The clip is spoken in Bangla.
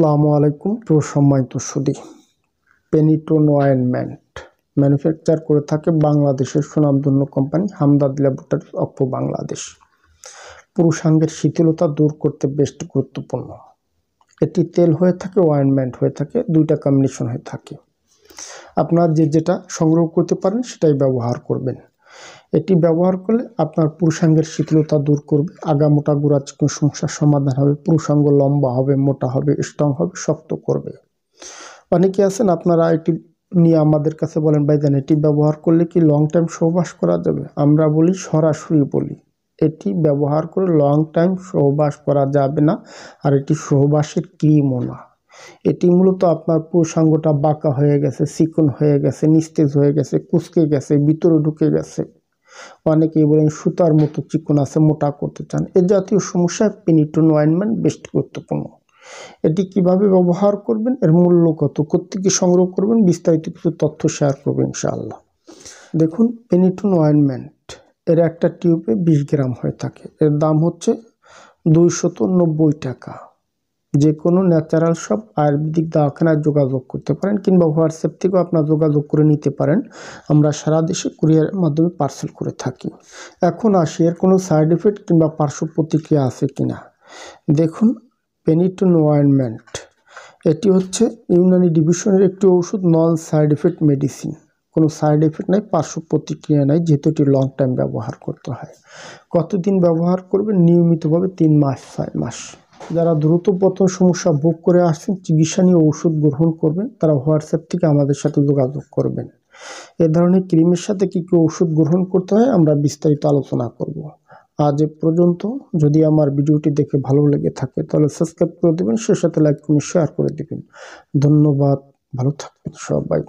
আসসালামু আলাইকুম সম্মানিত সুধী। পেনিটোন অয়েনমেন্ট ম্যানুফ্যাকচার করে থাকে বাংলাদেশের সুনামধন্য company Hamdard laboratories of Bangladesh. পুরুষাঙ্গের শিথিলতা দূর করতে বেশ গুরুত্বপূর্ণ। এটি তেল হয়ে থাকে, অয়েনমেন্ট হয়ে থাকে, দুইটা কম্বিনেশন হয়ে থাকে। আপনারা যেটা সংগ্রহ করতে পারেন সেটাই ব্যবহার করবেন। এটি ব্যবহার করলে আপনার পুরুষাঙ্গের শিথিলতা দূর করবে, আগামোটা গোড়া চিকন সমস্যার সমাধান হবে, পুরুষাঙ্গ লম্বা হবে, মোটা হবে, স্ট্রং হবে, শক্ত করবে। অনেকে আছেন আপনারা এটি নিয়ে আমাদের কাছে বলেন, ভাইজান এটি ব্যবহার করলে কি লং টাইম সহবাস করা যাবে? আমরা বলি, সরাসরি বলি, এটি ব্যবহার করে লং টাইম সহবাস করা যাবে না। আর এটি সহবাসের ক্রিমও না। এটি মূলত আপনার পুরুষাঙ্গটা বাঁকা হয়ে গেছে, চিকন হয়ে গেছে, নিস্তেজ হয়ে গেছে, কুঁচকে গেছে, ভিতরে ঢুকে গেছে, অনেকেই বলেন সুতার মতো চিকন আছে, মোটা করতে চান, এ জাতীয় সমস্যায় পেনিটোন অয়েনমেন্ট বেশ গুরুত্বপূর্ণ। এটি কিভাবে ব্যবহার করবেন, এর মূল্য কত, কোত্থেকে সংগ্রহ করবেন, বিস্তারিত কিছু তথ্য শেয়ার করবেন ইনশাআল্লাহ। দেখুন, পেনিটোন অয়েনমেন্ট এর একটা টিউবে 20 গ্রাম হয়ে থাকে। এর দাম হচ্ছে 290 টাকা। যে কোনো ন্যাচারাল সব আয়ুর্বেদিক দোকানায় যোগাযোগ করতে পারেন, কিংবা হোয়াটসঅ্যাপ থেকেও আপনার যোগাযোগ করে নিতে পারেন। আমরা সারা দেশে কুরিয়ারের মাধ্যমে পার্সেল করে থাকি। এখন আসি, এর কোনো সাইড এফেক্ট কিংবা পার্শ্ব প্রতিক্রিয়া আছে কিনা। দেখুন, পেনিটোন অয়েনমেন্ট এটি হচ্ছে ইউনানি ডিভিশনের একটি ওষুধ, নন সাইড এফেক্ট মেডিসিন। কোনো সাইড এফেক্ট নাই, পার্শ্ব প্রতিক্রিয়া নাই, যেহেতু এটি লং টাইম ব্যবহার করতে হয়। কতদিন ব্যবহার করবেন? নিয়মিতভাবে 3 মাস 6 মাস। যারা দ্রুত পতন সমস্যা ভোগ করে আসছেন, চিকিৎসা নিয়ে ওষুধ গ্রহণ করবেন, তারা হোয়াটসঅ্যাপ থেকে আমাদের সাথে যোগাযোগ করবেন। এ ধরনের ক্রিমের সাথে কী কী ওষুধ গ্রহণ করতে হয় আমরা বিস্তারিত আলোচনা করব। আজ এ পর্যন্ত। যদি আমার ভিডিওটি দেখে ভালো লেগে থাকে তাহলে সাবস্ক্রাইব করে দেবেন, সে সাথে লাইক কমেন্ট শেয়ার করে দেবেন। ধন্যবাদ, ভালো থাকবেন সবাই।